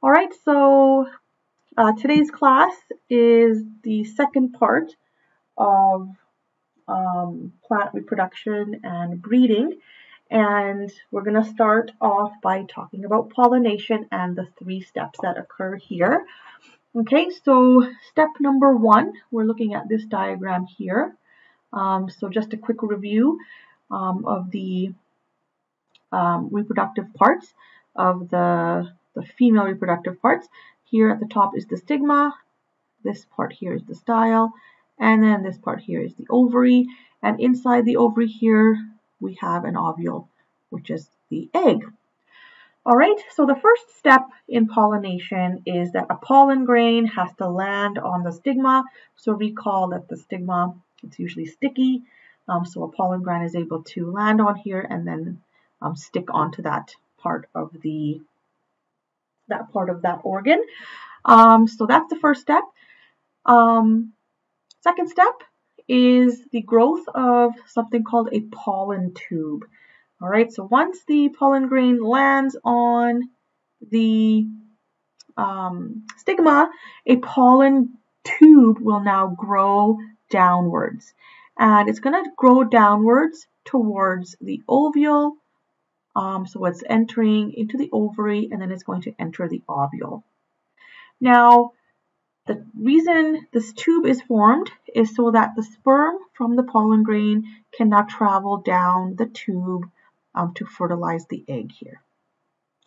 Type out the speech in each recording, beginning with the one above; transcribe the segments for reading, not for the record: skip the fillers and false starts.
All right, so today's class is the second part of plant reproduction and breeding, and we're going to start off by talking about pollination and the 3 steps that occur here. Okay, so step number 1, we're looking at this diagram here. So just a quick review of the reproductive parts of the female reproductive parts. Here at the top is the stigma, this part here is the style, and then this part here is the ovary, and inside the ovary here we have an ovule, which is the egg. All right, so the first step in pollination is that a pollen grain has to land on the stigma. So recall that the stigma, it's usually sticky, so a pollen grain is able to land on here and then stick onto that part of that organ. So that's the first step. Second step is the growth of something called a pollen tube. All right, so once the pollen grain lands on the stigma, a pollen tube will now grow downwards. And it's going to grow downwards towards the ovule. So it's entering into the ovary, and then it's going to enter the ovule. Now, the reason this tube is formed is so that the sperm from the pollen grain can now travel down the tube to fertilize the egg here.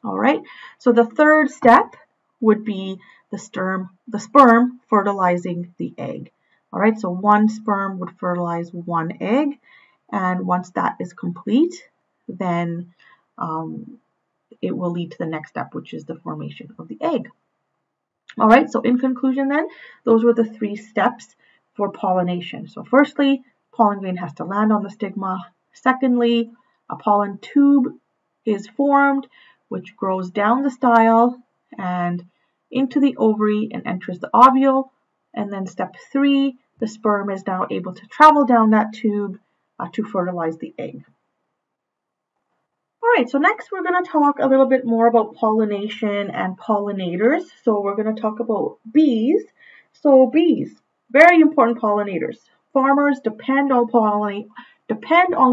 All right, so the third step would be the sperm fertilizing the egg. All right, so one sperm would fertilize one egg, and once that is complete, then it will lead to the next step, which is the formation of the egg. All right, so in conclusion then, those were the 3 steps for pollination. So firstly, pollen grain has to land on the stigma. Secondly, a pollen tube is formed, which grows down the style and into the ovary and enters the ovule. And then step 3, the sperm is now able to travel down that tube to fertilize the egg. All right, so next we're going to talk a little bit more about pollination and pollinators. So we're going to talk about bees. So bees, very important pollinators. Farmers depend on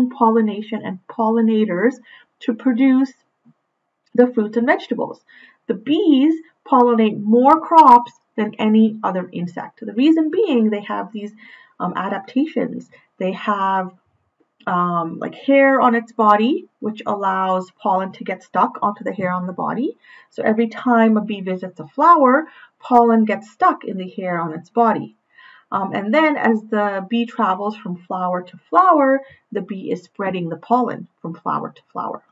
pollination and pollinators to produce the fruits and vegetables. The bees pollinate more crops than any other insect. The reason being they have these adaptations. They have like hair on its body, which allows pollen to get stuck onto the hair on the body. So every time a bee visits a flower, pollen gets stuck in the hair on its body. And then as the bee travels from flower to flower, the bee is spreading the pollen from flower to flower.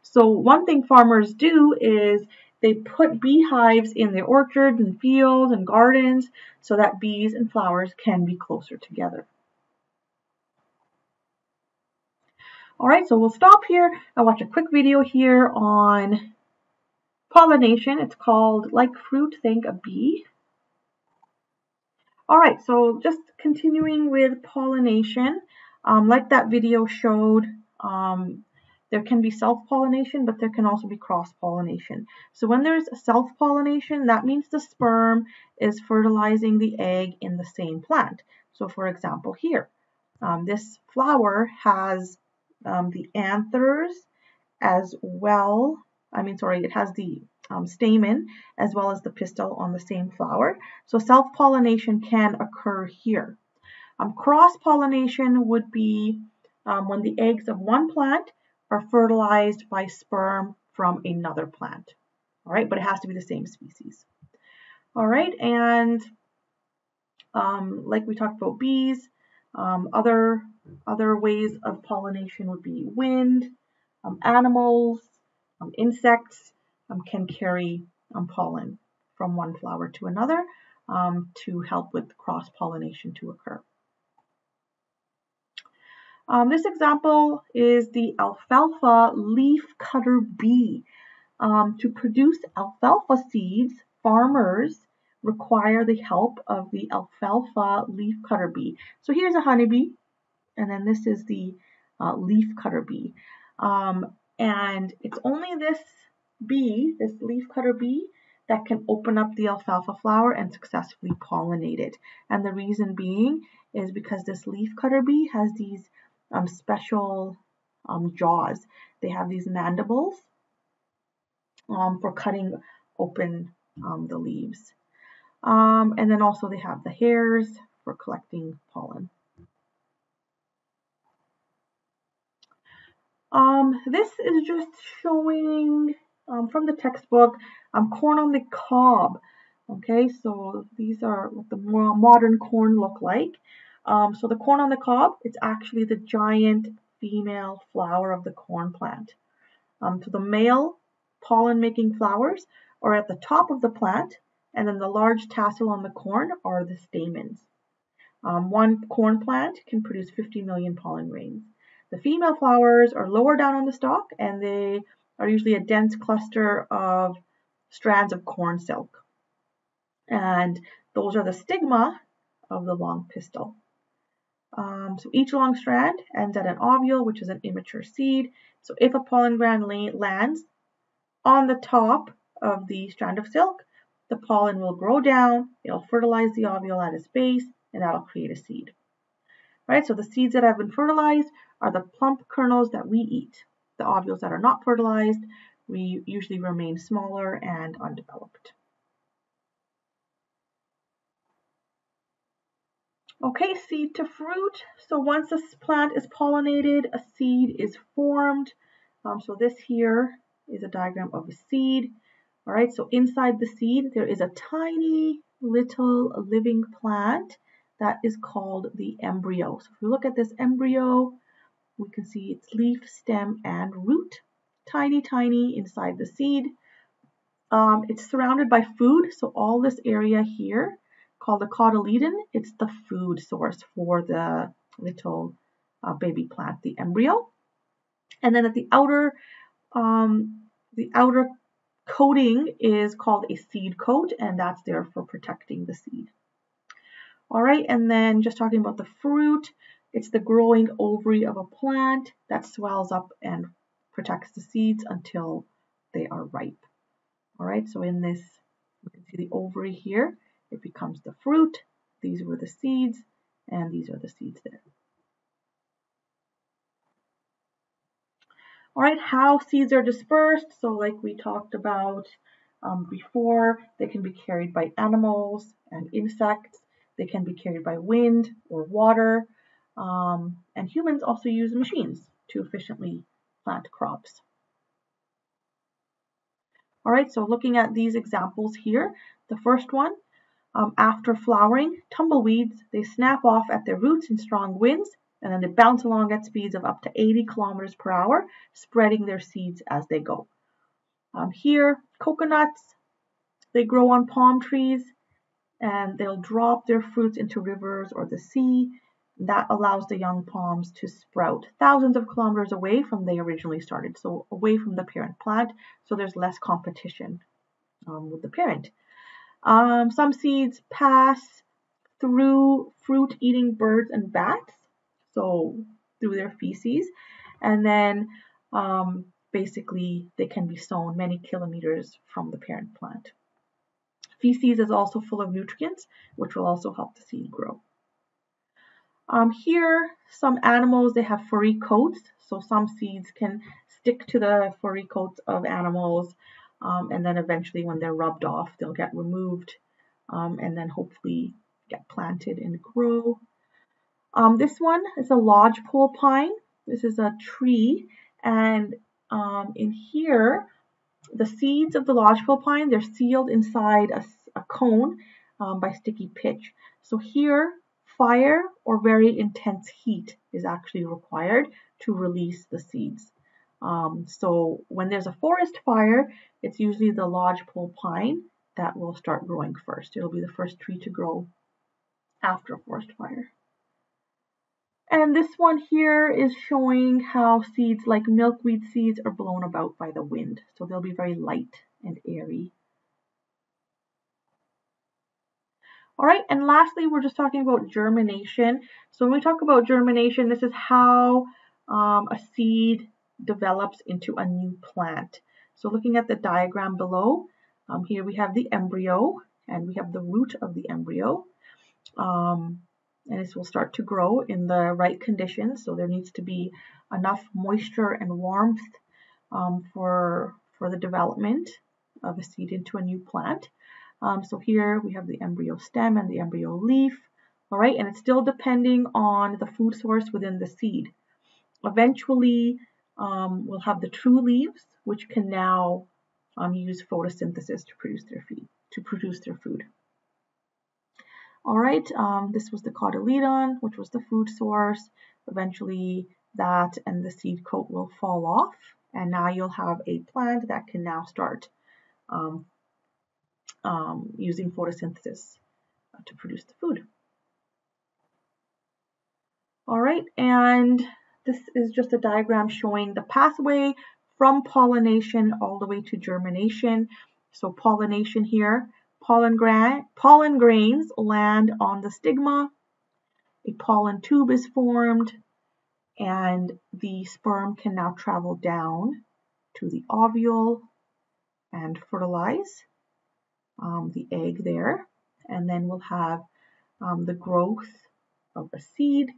So one thing farmers do is they put beehives in their orchards and fields and gardens so that bees and flowers can be closer together. All right, so we'll stop here and watch a quick video here on pollination. It's called Like Fruit, Think a Bee. All right, so just continuing with pollination, like that video showed, there can be self-pollination, but there can also be cross-pollination. So when there's self-pollination, that means the sperm is fertilizing the egg in the same plant. So for example here, this flower has the anthers as well. It has the stamen as well as the pistil on the same flower. So self-pollination can occur here. Cross-pollination would be when the eggs of one plant are fertilized by sperm from another plant. All right, but it has to be the same species. All right, and like we talked about bees, other ways of pollination would be wind, animals, insects can carry pollen from one flower to another to help with cross-pollination to occur. This example is the alfalfa leafcutter bee. To produce alfalfa seeds, farmers require the help of the alfalfa leafcutter bee. So here's a honeybee, and then this is the leafcutter bee. And it's only this bee, this leafcutter bee, that can open up the alfalfa flower and successfully pollinate it. And the reason being is because this leafcutter bee has these special jaws. They have these mandibles for cutting open the leaves. And then also they have the hairs for collecting pollen. This is just showing from the textbook corn on the cob. Okay, so these are what the more modern corn look like. So the corn on the cob, it's actually the giant female flower of the corn plant. So the male pollen-making flowers are at the top of the plant, and then the large tassel on the corn are the stamens. One corn plant can produce 50 million pollen grains. The female flowers are lower down on the stalk, and they are usually a dense cluster of strands of corn silk. And those are the stigma of the long pistil. So each long strand ends at an ovule, which is an immature seed. So if a pollen grain lands on the top of the strand of silk, the pollen will grow down, it'll fertilize the ovule at its base, and that'll create a seed. Right, so the seeds that have been fertilized are the plump kernels that we eat. The ovules that are not fertilized, we usually remain smaller and undeveloped. Okay, seed to fruit. So once this plant is pollinated, a seed is formed. So this here is a diagram of a seed. All right, so inside the seed, there is a tiny little living plant that is called the embryo. So if we look at this embryo, we can see its leaf, stem, and root. Tiny, tiny inside the seed. It's surrounded by food, so all this area here, called the cotyledon, it's the food source for the little baby plant, the embryo. And then at the outer coating is called a seed coat, and that's there for protecting the seed. All right, and then just talking about the fruit, it's the growing ovary of a plant that swells up and protects the seeds until they are ripe. All right, so in this, you can see the ovary here, it becomes the fruit. These were the seeds, and these are the seeds there. All right, how seeds are dispersed. So like we talked about before, they can be carried by animals and insects. They can be carried by wind or water. And humans also use machines to efficiently plant crops. All right, so looking at these examples here, the first one, after flowering, tumbleweeds, they snap off at their roots in strong winds, and then they bounce along at speeds of up to 80 kilometers per hour, spreading their seeds as they go. Here, coconuts, they grow on palm trees, and they'll drop their fruits into rivers or the sea. That allows the young palms to sprout thousands of kilometers away from they originally started, so away from the parent plant, so there's less competition with the parent. Some seeds pass through fruit-eating birds and bats, so through their feces, and then basically they can be sown many kilometers from the parent plant. Feces is also full of nutrients, which will also help the seed grow. Here, some animals, they have furry coats, so some seeds can stick to the furry coats of animals, and then eventually when they're rubbed off, they'll get removed, and then hopefully get planted and grow. This one is a lodgepole pine. This is a tree, and in here, the seeds of the lodgepole pine, they're sealed inside a cone by sticky pitch. So here, fire or very intense heat is actually required to release the seeds. So when there's a forest fire, it's usually the lodgepole pine that will start growing first. It'll be the first tree to grow after a forest fire. And this one here is showing how seeds like milkweed seeds are blown about by the wind. So they'll be very light and airy. All right, and lastly, we're just talking about germination. So when we talk about germination, this is how a seed develops into a new plant. So looking at the diagram below, Here we have the embryo, and we have the root of the embryo. And this will start to grow in the right conditions. So there needs to be enough moisture and warmth for the development of a seed into a new plant. So here we have the embryo stem and the embryo leaf. All right, and it's still depending on the food source within the seed. Eventually, we'll have the true leaves, which can now use photosynthesis to produce their food. All right, this was the cotyledon, which was the food source. Eventually, that and the seed coat will fall off, and now you'll have a plant that can now start using photosynthesis to produce the food. All right, and this is just a diagram showing the pathway from pollination all the way to germination. So pollination here, pollen grains land on the stigma, a pollen tube is formed, and the sperm can now travel down to the ovule and fertilize the egg there. And then we'll have the growth of a seed,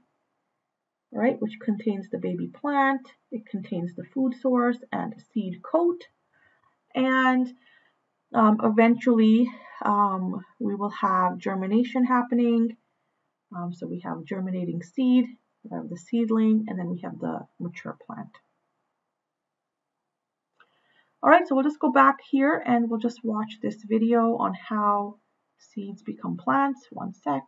right, which contains the baby plant. It contains the food source and a seed coat. And eventually we will have germination happening. So we have germinating seed, we have the seedling, and then we have the mature plant. All right, so we'll just go back here and we'll just watch this video on how seeds become plants. One sec.